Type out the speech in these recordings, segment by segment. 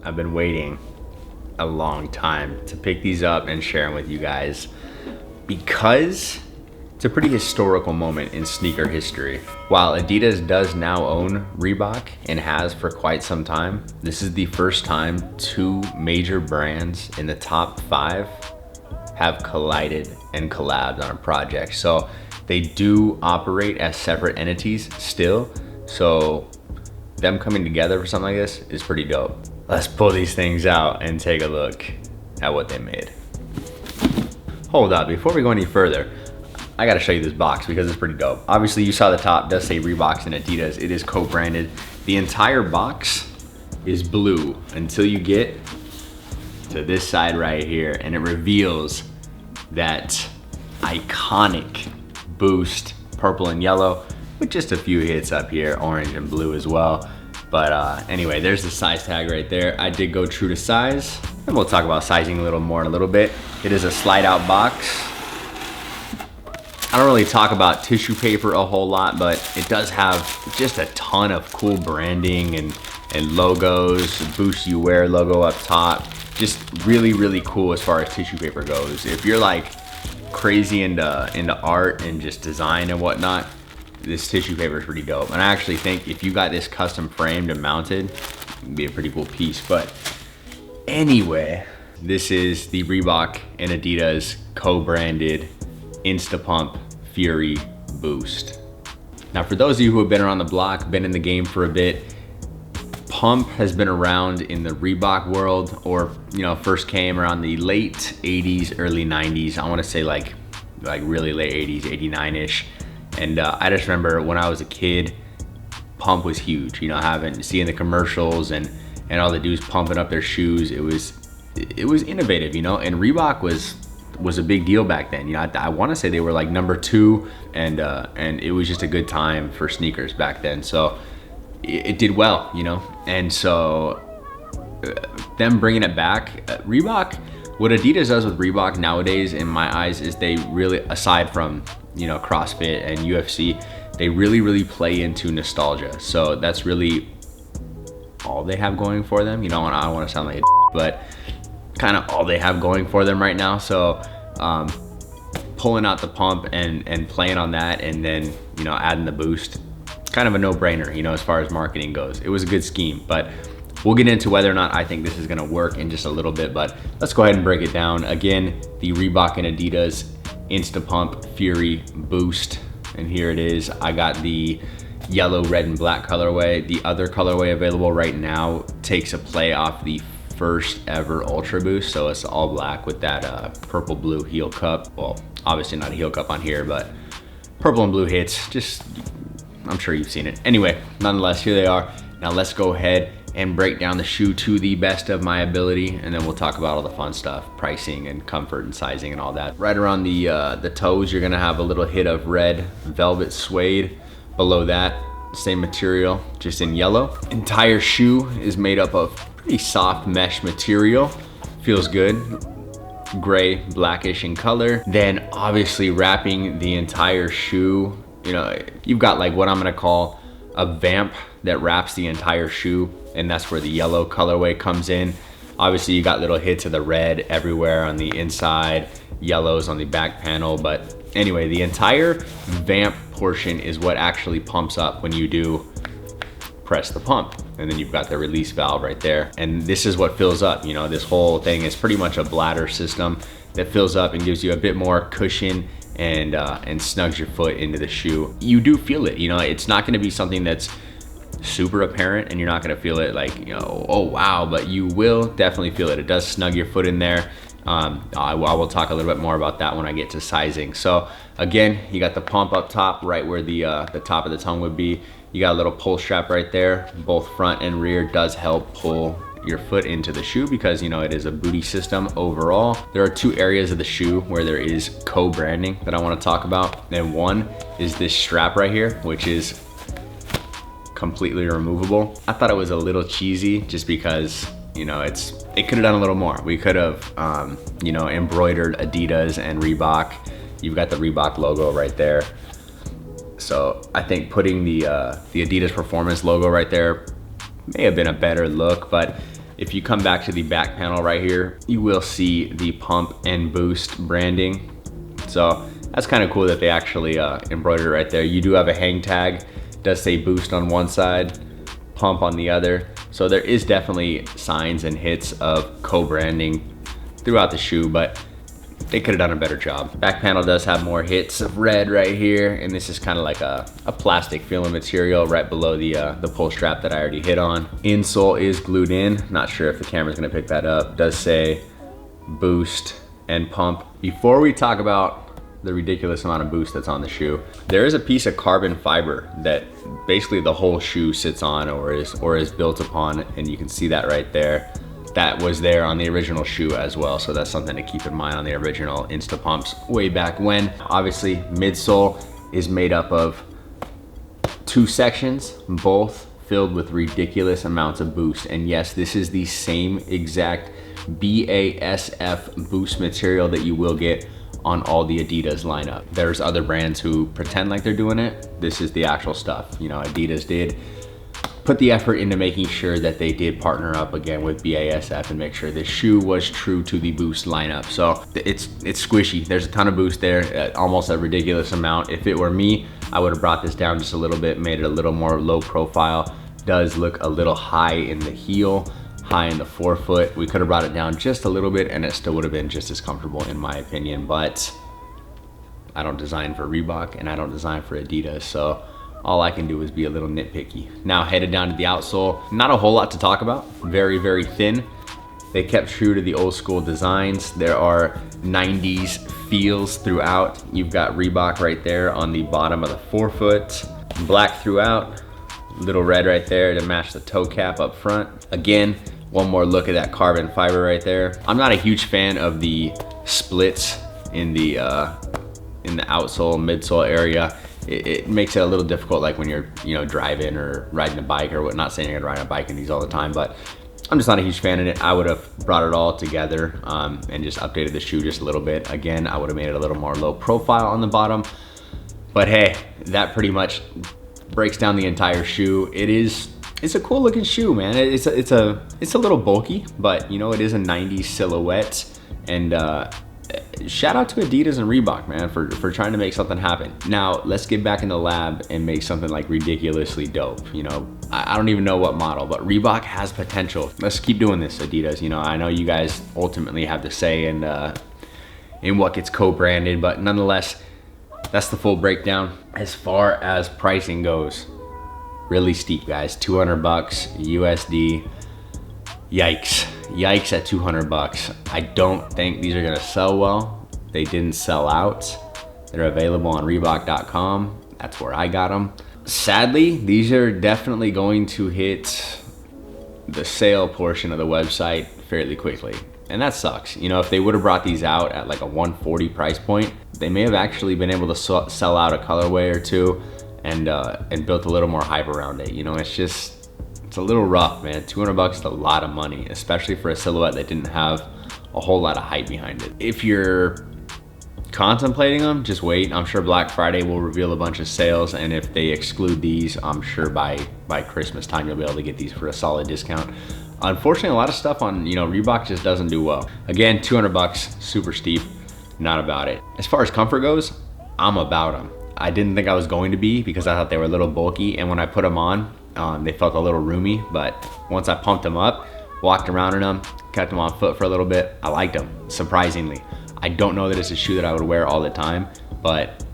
I've been waiting a long time to pick these up and share them with you guys because it's a pretty historical moment in sneaker history. While Adidas does now own Reebok and has for quite some time, this is the first time two major brands in the top 5 have collided and collabed on a project. So they do operate as separate entities still. So them coming together for something like this is pretty dope. Let's pull these things out and take a look at what they made. Hold up, before we go any further, I gotta show you this box because it's pretty dope. Obviously you saw the top does say Reeboks and Adidas. It is co-branded. The entire box is blue until you get to this side right here and it reveals that iconic Boost purple and yellow with just a few hits up here, orange and blue as well. But anyway, there's the size tag right there. I did go true to size, and we'll talk about sizing a little more in a little bit. It is a slide out box. I don't really talk about tissue paper a whole lot, but it does have just a ton of cool branding and logos, Boost You Wear logo up top. Just really, really cool as far as tissue paper goes. If you're like crazy into art and just design and whatnot, this tissue paper is pretty dope. And I actually think if you got this custom framed and mounted, it'd be a pretty cool piece. But anyway, this is the Reebok and Adidas co-branded Instapump Fury Boost. Now, for those of you who have been around the block, been in the game for a bit, Pump has been around in the Reebok world, or first came around the late 80s, early 90s. I want to say like really late 80s, 89-ish. And I just remember when I was a kid, Pump was huge. Seeing the commercials and all the dudes pumping up their shoes. It was innovative, and Reebok was a big deal back then. I want to say they were like number 2, and it was just a good time for sneakers back then. So it did well, and so them bringing it back, Reebok, what Adidas does with Reebok nowadays in my eyes is they really, aside from CrossFit and UFC, they really play into nostalgia. So that's really all they have going for them. And I don't want to sound like a but kind of all they have going for them right now. So pulling out the pump and playing on that, and then adding the boost, kind of a no-brainer, as far as marketing goes. It was a good scheme, but we'll get into whether or not I think this is gonna work in just a little bit, but let's go ahead and break it down. Again, the Reebok and Adidas Instapump Fury Boost, and here it is. I got the yellow, red, and black colorway. The other colorway available right now takes a play off the first ever Ultra Boost, so it's all black with that purple blue heel cup. Well, obviously not a heel cup on here, but purple and blue hits, just, I'm sure you've seen it. Anyway, nonetheless, here they are. Now let's go ahead and break down the shoe to the best of my ability, and then we'll talk about all the fun stuff, pricing and comfort and sizing and all that. Right around the toes, you're gonna have a little hit of red velvet suede. Below that, same material, just in yellow. Entire shoe is made up of pretty soft mesh material. Feels good. Gray, blackish in color. Then obviously wrapping the entire shoe, you've got like what I'm gonna call a vamp that wraps the entire shoe, and that's where the yellow colorway comes in. Obviously you got little hits of the red everywhere on the inside, yellows on the back panel, but anyway, the entire vamp portion is what actually pumps up when you do press the pump. And then you've got the release valve right there. And this is what fills up, this whole thing is pretty much a bladder system that fills up and gives you a bit more cushion and snugs your foot into the shoe. You do feel it, it's not gonna be something that's super apparent and you're not gonna feel it like, oh wow, but you will definitely feel it. It does snug your foot in there. I will talk a little bit more about that when I get to sizing. So again, you got the pump up top, right where the top of the tongue would be. You got a little pull strap right there. Both front and rear does help pull your foot into the shoe because it is a booty system overall. There are 2 areas of the shoe where there is co-branding that I want to talk about. And one is this strap right here, which is completely removable. I thought it was a little cheesy just because it could have done a little more. We could have embroidered Adidas and Reebok. You've got the Reebok logo right there. So I think putting the Adidas Performance logo right there may have been a better look, but If you come back to the back panel right here, you will see the pump and boost branding. So that's kind of cool that they actually embroidered it right there. You do have a hang tag, it does say boost on one side, pump on the other. So there is definitely signs and hits of co-branding throughout the shoe, but they could have done a better job. Back panel does have more hits of red right here, and this is kind of like a plastic feeling material right below the pull strap that I already hit on. Insole is glued in. Not sure if the camera's gonna pick that up. It does say boost and pump. Before we talk about the ridiculous amount of boost that's on the shoe, there is a piece of carbon fiber that basically the whole shoe sits on or is built upon, and you can see that right there. That was there on the original shoe as well, so that's something to keep in mind on the original Instapumps way back when. Obviously, midsole is made up of 2 sections, both filled with ridiculous amounts of boost. And yes, this is the same exact BASF boost material that you will get on all the Adidas lineup. There's other brands who pretend like they're doing it. This is the actual stuff. You know, Adidas did put the effort into making sure that they did partner up again with BASF and make sure the shoe was true to the boost lineup. So it's squishy. There's a ton of boost there, almost a ridiculous amount. If it were me, I would have brought this down just a little bit, made it a little more low profile. Does look a little high in the heel, high in the forefoot. We could have brought it down just a little bit and it still would have been just as comfortable in my opinion, but I don't design for Reebok and I don't design for Adidas, so all I can do is be a little nitpicky. Now headed down to the outsole, not a whole lot to talk about. Very, very thin. They kept true to the old school designs. There are 90s feels throughout. You've got Reebok right there on the bottom of the forefoot. Black throughout, little red right there to match the toe cap up front. Again, one more look at that carbon fiber right there. I'm not a huge fan of the splits in the outsole, midsole area. It makes it a little difficult, like when you're driving or riding a bike or what. Not saying you're gonna ride a bike in these all the time, but I'm just not a huge fan of it. I would have brought it all together and just updated the shoe just a little bit. Again, I would have made it a little more low profile on the bottom, but hey, that pretty much breaks down the entire shoe. It's a cool looking shoe, man. It's a little bulky, but you know, it is a 90s silhouette, and shout out to Adidas and Reebok, man, for trying to make something happen. Now let's get back in the lab and make something like ridiculously dope. You know, I don't even know what model, but Reebok has potential. Let's keep doing this, Adidas. You know, I know you guys ultimately have to say in what gets co-branded, but nonetheless, that's the full breakdown. As far as pricing goes, really steep, guys. 200 bucks USD. Yikes. Yikes at 200 bucks. I don't think these are gonna sell well. They didn't sell out. They're available on Reebok.com. That's where I got them. Sadly, these are definitely going to hit the sale portion of the website fairly quickly. And that sucks. You know, if they would have brought these out at like a 140 price point, they may have actually been able to sell out a colorway or two and built a little more hype around it. You know, it's a little rough, man. 200 bucks is a lot of money, especially for a silhouette that didn't have a whole lot of hype behind it. If you're contemplating them, just wait. I'm sure Black Friday will reveal a bunch of sales, and if they exclude these, I'm sure by Christmas time you'll be able to get these for a solid discount. Unfortunately, a lot of stuff on, you know, Reebok just doesn't do well. Again, 200 bucks, super steep, not about it. As far as comfort goes, I'm about them. I didn't think I was going to be because I thought they were a little bulky, and when I put them on, they felt a little roomy, but once I pumped them up, walked around in them, kept them on foot for a little bit, I liked them, surprisingly. I don't know that it's a shoe that I would wear all the time, but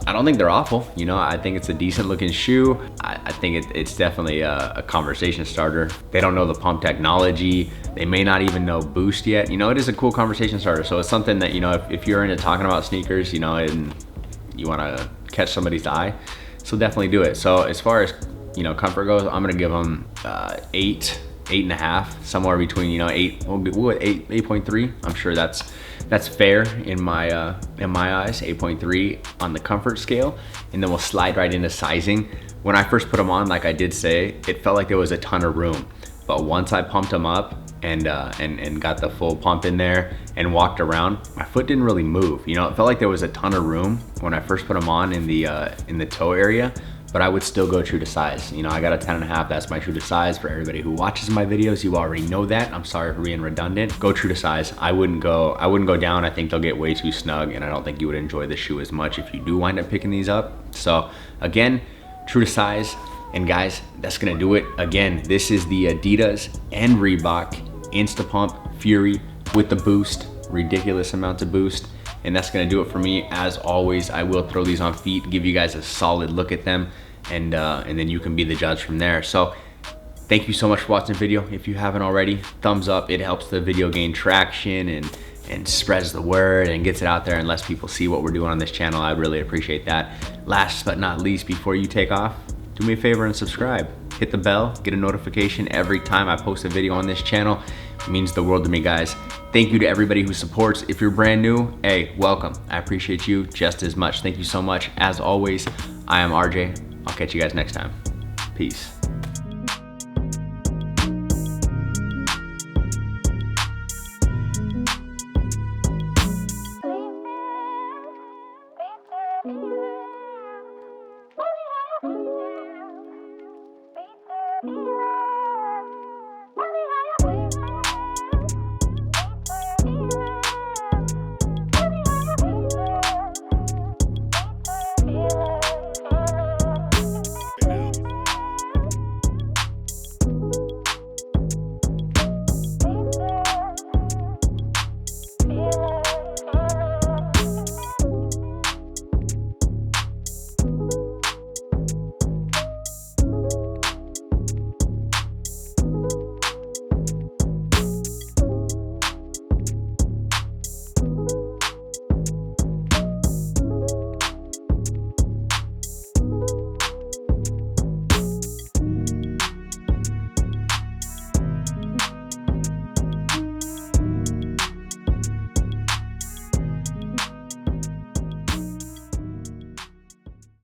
I don't think they're awful. You know, I think it's a decent looking shoe. I think it's definitely a conversation starter. They don't know the pump technology. They may not even know boost yet. You know, it is a cool conversation starter. So it's something that, you know, if you're into talking about sneakers, you know, and you wanna catch somebody's eye, so definitely do it. So as far as, you know, comfort goes, I'm gonna give them 8.5, somewhere between, you know, 8.3. I'm sure that's fair in my eyes. 8.3 on the comfort scale, and then we'll slide right into sizing. When I first put them on, like I did say, it felt like there was a ton of room, but once I pumped them up and got the full pump in there and walked around, my foot didn't really move. You know, it felt like there was a ton of room when I first put them on in the toe area, but I would still go true to size. You know, I got a 10.5, that's my true to size. For everybody who watches my videos, you already know that. I'm sorry for being redundant. Go true to size. I wouldn't go down. I think they'll get way too snug, and I don't think you would enjoy the shoe as much if you do wind up picking these up. So again, true to size. And guys, that's gonna do it. Again, this is the Adidas and Reebok Instapump Fury with the boost, ridiculous amounts of boost. And that's gonna do it for me. As always, I will throw these on feet, give you guys a solid look at them, and then you can be the judge from there. So thank you so much for watching the video. If you haven't already, thumbs up. It helps the video gain traction and spreads the word and gets it out there and lets people see what we're doing on this channel. I really appreciate that. Last but not least, before you take off, do me a favor and subscribe. Hit the bell, get a notification every time I post a video on this channel. It means the world to me, guys. Thank you to everybody who supports. If you're brand new, hey, welcome. I appreciate you just as much. Thank you so much. As always, I am RJ. I'll catch you guys next time. Peace.